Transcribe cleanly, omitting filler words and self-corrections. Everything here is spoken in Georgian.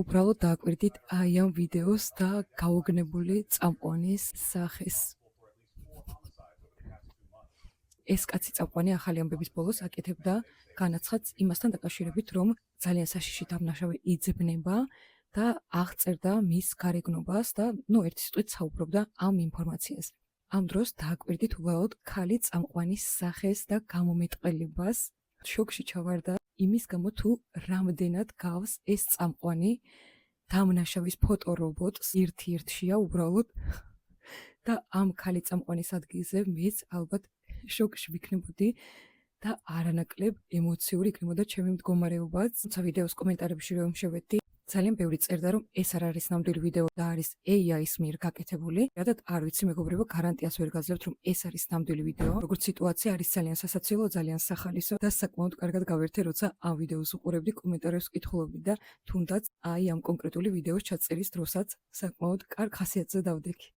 უბრალოდ დააკვირდით აი ამ ვიდეოს და გაოგნებული წამყვანის სახეს. ეს კაცი წამყვანი ახალი ამბების ბოლოს აკეთებდა განაცხადს იმასთან დაკავშირებით, რომ ძალიან საშიში დამნაშავე იძებნება და აღწერდა მის გარეგნობას და ერთი სიტყვით საუბრობდა ამ ინფორმაციას. ამ დროს დააკვირდით უბრალოდ ქალი წამყვანის სახეს და გამომეტყელებას. შოკში ჩავარდა იმის გამო თუ რამდენად გავს ეს წამყვანი დამნაშავის ფოტორობოტს ერთ-ერთშია უბრალოდ და ამ ქალი წამყვანის ადგილზე მეც ალბათ შოკში ვიქნებოდი და არანაკლებ ემოციური იქნებოდა ჩემი მდგომარეობაც. თუმცა ვიდეოს კომენტარებში რომ შევედი, ძალიან ბევრი წერდა, რომ ეს არ არის ნამდვილი ვიდეო და არის AI-ის მიერ გაკეთებული. რადგან არ ვიცი, მეგობრებო, გარანტიას ვერ გაძლევთ, რომ ეს არის ნამდვილი ვიდეო. როგორც სიტუაცია არის ძალიან სასაცილო, ძალიან სახალისო და საკმაოდ კარგად გავერთე, როცა ამ ვიდეოს უყურებდი, კომენტარებს ვკითხულობდი და თუნდაც აი ამ კონკრეტული ვიდეოს ჩაწერის დროსაც საკმაოდ კარგ ხასიათზე დავდექი.